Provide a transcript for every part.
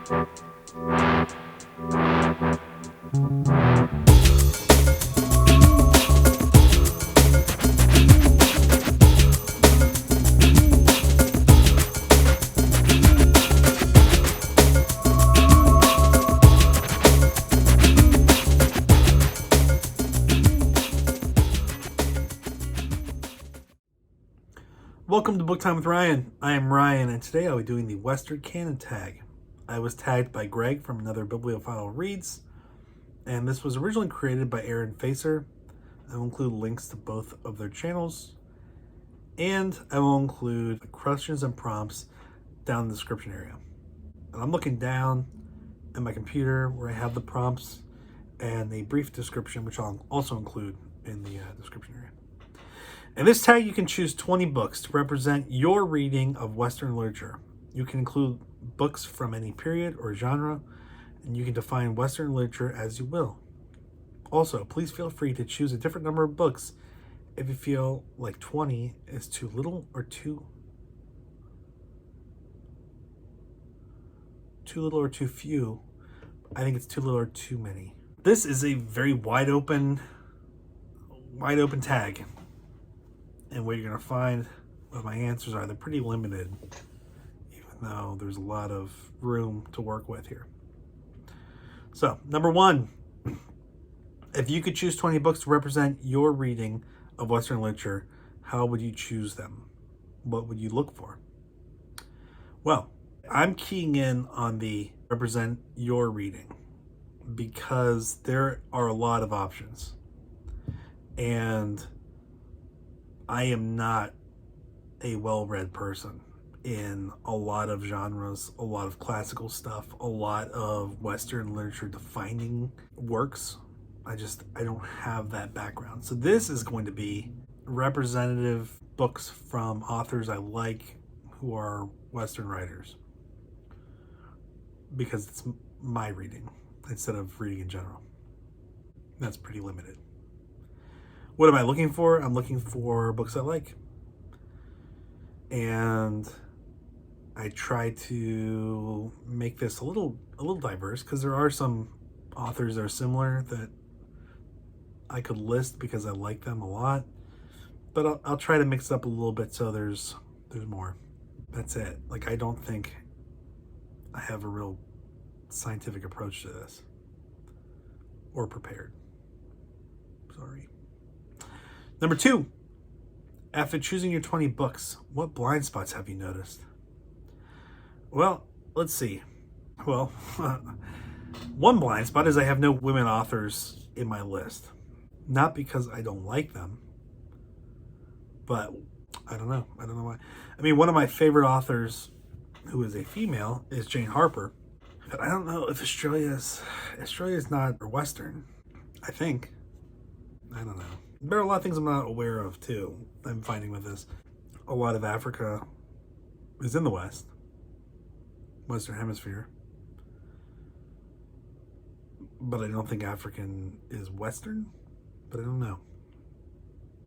Welcome to Book Time with Ryan. I am Ryan, and today I'll be doing the Western Canon Tag. I was tagged by Greg from Another Bibliophile Reads, and this was originally created by Aaron Facer. I will include links to both of their channels, and I will include questions and prompts down in the description area. And I'm looking down at my computer where I have the prompts and a brief description, which I'll also include in the description area. In this tag, you can choose 20 books to represent your reading of Western literature. You can include books from any period or genre, and you can define Western literature as you will. Also, please feel free to choose a different number of books if you feel like 20 is too little or too few. I think it's too little or too many. This is a very wide open tag. And what you're going to find, what my answers are, they're pretty limited, even though there's a lot of room to work with here. So, number one, if you could choose 20 books to represent your reading of Western literature, how would you choose them? What would you look for? Well, I'm keying in on the represent your reading because there are a lot of options. And I am not a well-read person in a lot of genres, a lot of classical stuff, a lot of Western literature defining works. I don't have that background. So this is going to be representative books from authors I like who are Western writers, because it's my reading instead of reading in general. That's pretty limited. What am I looking for? I'm looking for books I like. And I try to make this a little diverse, because there are some authors that are similar that I could list because I like them a lot. But I'll try to mix it up a little bit so there's more. That's it. Like, I don't think I have a real scientific approach to this. Or prepared. Sorry. Number two, after choosing your 20 books, what blind spots have you noticed? Well, let's see. Well, one blind spot is I have no women authors in my list. Not because I don't like them, but I don't know. I don't know why. I mean, one of my favorite authors, who is a female, is Jane Harper. But I don't know if Australia's not Western, I think. I don't know. There are a lot of things I'm not aware of, too. I'm finding with this. A lot of Africa is in the West. Western Hemisphere. But I don't think African is Western. But I don't know.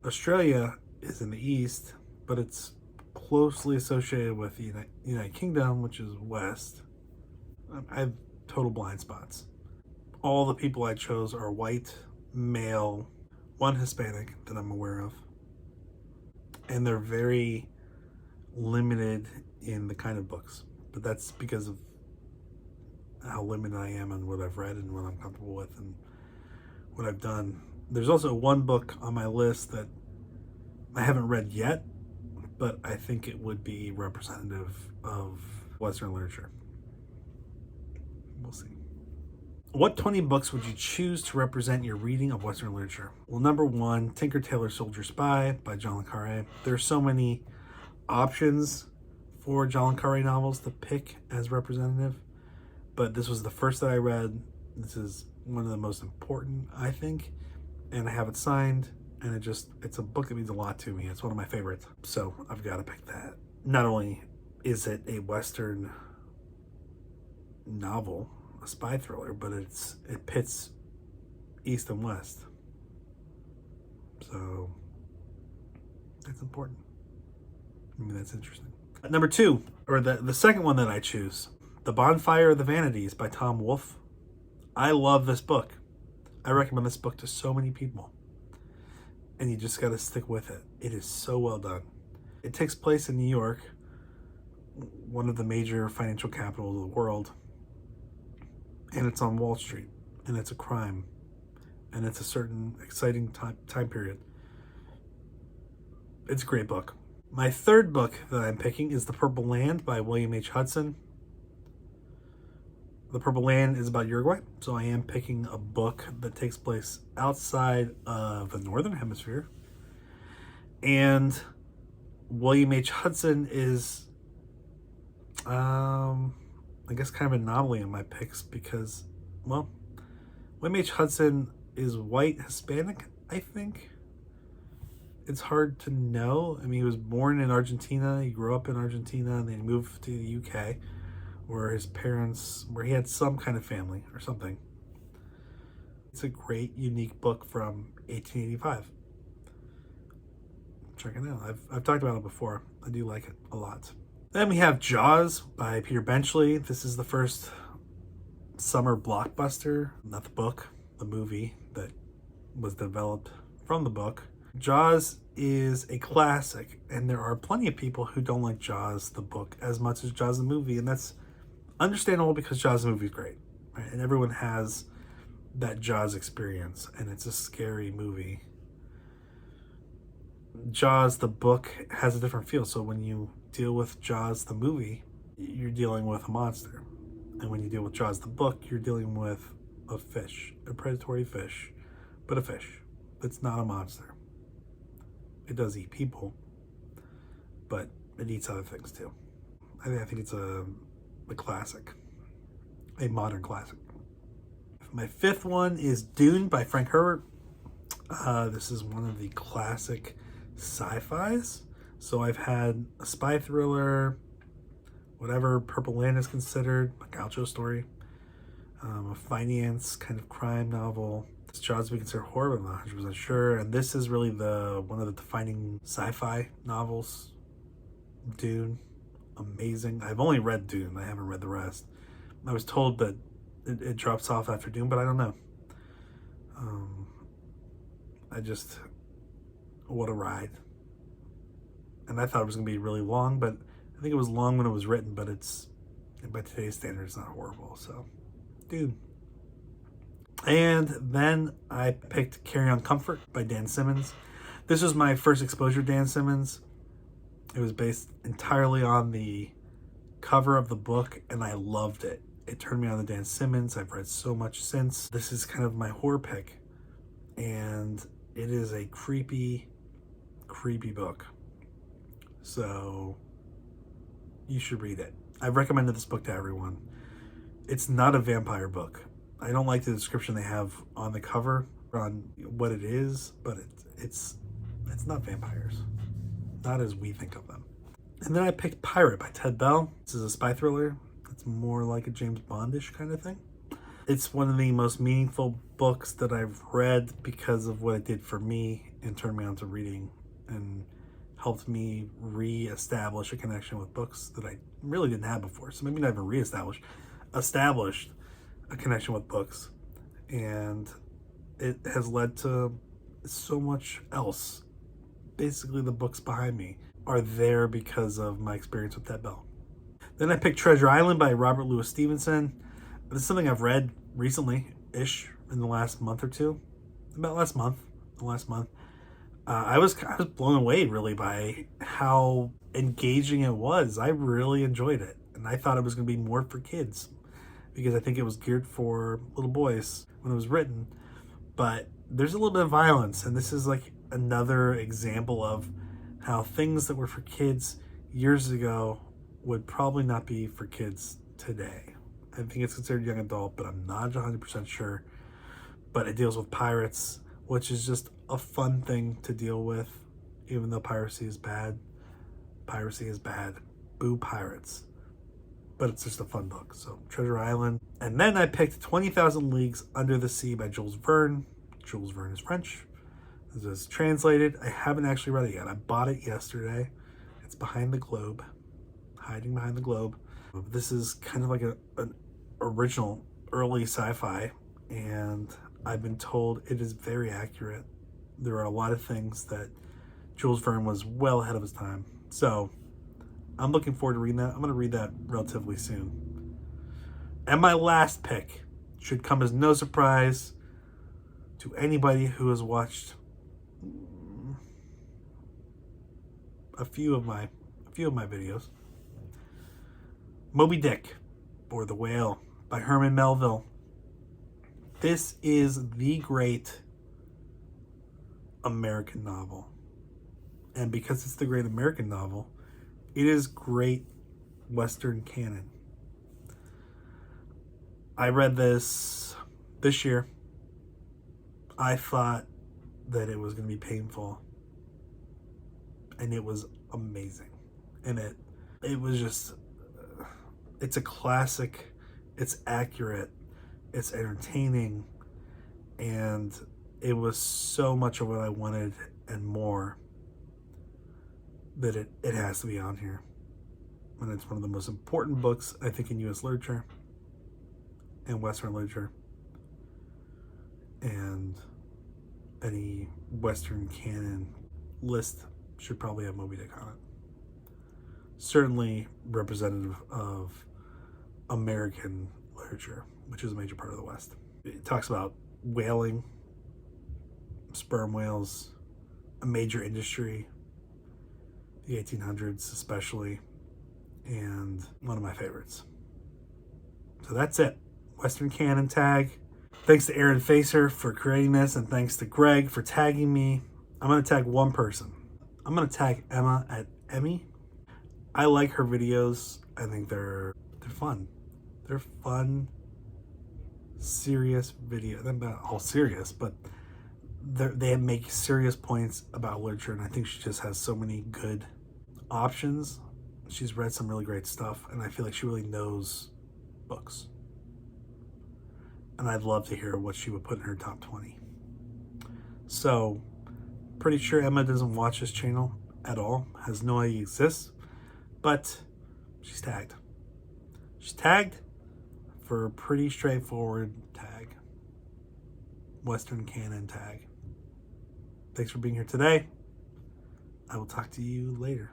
Australia is in the East, but it's closely associated with the United Kingdom, which is West. I have total blind spots. All the people I chose are white, male, one Hispanic that I'm aware of, and they're very limited in the kind of books, but that's because of how limited I am on what I've read and what I'm comfortable with and what I've done. There's also one book on my list that I haven't read yet, but I think it would be representative of Western literature. We'll see. What 20 books would you choose to represent your reading of Western literature? Well, number one, Tinker Tailor Soldier Spy by John le Carré. There's so many options for John le Carré novels to pick as representative, but this was the first that I read. This is one of the most important, I think, and I have it signed, and it's a book that means a lot to me. It's one of my favorites, so I've got to pick that. Not only is it a Western novel, a spy thriller, but it pits East and West, so that's important. I mean, that's interesting. Number two, or the second one that I choose, The Bonfire of the Vanities by Tom Wolfe. I love this book. I recommend this book to so many people. And you just got to stick with it. It is so well done. It takes place in New York, one of the major financial capitals of the world. And it's on Wall Street. And it's a crime. And it's a certain exciting time period. It's a great book. My third book that I'm picking is The Purple Land by William H. Hudson. The Purple Land is about Uruguay, so I am picking a book that takes place outside of the Northern Hemisphere. And William H. Hudson is, I guess, kind of an anomaly in my picks because, well, William H. Hudson is white, Hispanic, I think. It's hard to know. I mean, he was born in Argentina, he grew up in Argentina, and then he moved to the UK, where his parents, where he had some kind of family or something. It's a great, unique book from 1885. Check it out. I've talked about it before. I do like it a lot. Then we have Jaws by Peter Benchley. This is the first summer blockbuster, not the book, the movie that was developed from the book. Jaws is a classic, and there are plenty of people who don't like Jaws, the book, as much as Jaws, the movie, and that's understandable because Jaws, the movie is great, right? And everyone has that Jaws experience, and it's a scary movie. Jaws, the book, has a different feel, so when you deal with Jaws, the movie, you're dealing with a monster. And when you deal with Jaws, the book, you're dealing with a fish, a predatory fish, but a fish. It's not a monster. It does eat people, but it eats other things too. I think it's a classic, a modern classic. My fifth one is Dune by Frank Herbert. This is one of the classic sci-fis. So I've had a spy thriller, whatever Purple Land is considered, a gaucho story, a finance kind of crime novel. Jaws we consider horror, but I'm not 100% sure. And this is really one of the defining sci-fi novels. Dune, amazing. I've only read Dune. I haven't read the rest. I was told that it drops off after Dune, but I don't know. What a ride. And I thought it was going to be really long, but I think it was long when it was written, but it's, by today's standards, not horrible. So, Dune. And then I picked Carry On Comfort by Dan Simmons. This was my first exposure to Dan Simmons. It was based entirely on the cover of the book, and I loved it. It turned me on to Dan Simmons. I've read so much since. This is kind of my horror pick. And it is a creepy, creepy book. So you should read it. I've recommended this book to everyone. It's not a vampire book. I don't like the description they have on the cover on what it is, but it's not vampires. Not as we think of them. And then I picked Pirate by Ted Bell. This is a spy thriller. It's more like a James Bondish kind of thing. It's one of the most meaningful books that I've read because of what it did for me and turned me on to reading and helped me re-establish a connection with books that I really didn't have before. So maybe not even re-established, established a connection with books. And it has led to so much else. Basically, the books behind me are there because of my experience with Ted Bell. Then I picked Treasure Island by Robert Louis Stevenson. This is something I've read recently-ish, in the last month or two. About last month. I was blown away, really, by how engaging it was. I really enjoyed it. And I thought it was going to be more for kids, because I think it was geared for little boys when it was written. But there's a little bit of violence, and this is like another example of how things that were for kids years ago would probably not be for kids today. I think it's considered young adult, but I'm not 100% sure. But it deals with pirates, which is just a fun thing to deal with, even though piracy is bad. Piracy is bad. Boo pirates. But it's just a fun book. So Treasure Island. And then I picked 20,000 Leagues Under the Sea by Jules Verne. Jules Verne is French. This is translated. I haven't actually read it yet. I bought it yesterday. It's behind the globe. Hiding Behind the Globe. This is kind of like an original early sci-fi, and I've been told it is very accurate. There are a lot of things that Jules Verne was well ahead of his time. So I'm looking forward to reading that. I'm going to read that relatively soon. And my last pick should come as no surprise to anybody who has watched a few of my videos. Moby-Dick, or The Whale, by Herman Melville. This is the great American novel. And because it's the great American novel, it is great Western canon. I read this year. I thought that it was going to be painful. And it was amazing. And it was just, it's a classic. It's accurate. It's entertaining. And it was so much of what I wanted and more that it has to be on here. And it's one of the most important books, I think, in U.S. literature and Western literature. And any Western canon list should probably have Moby-Dick on it. Certainly representative of American literature, which is a major part of the West. It talks about whaling, sperm whales, a major industry, the 1800s especially, and one of my favorites. So that's it. Western Canon Tag. Thanks to Aaron Facer for creating this, and thanks to Greg for tagging me. I'm going to tag one person. I'm going to tag Emma at Emmy. I like her videos. I think they're fun. They're fun, serious videos. They're not all serious, but they make serious points about literature, and I think she just has so many good options. She's read some really great stuff, and I feel like she really knows books. And I'd love to hear what she would put in her top 20. So, pretty sure Emma doesn't watch this channel at all, has no idea it exists, but she's tagged. She's tagged for a pretty straightforward tag. Western Canon Tag. Thanks for being here today. I will talk to you later.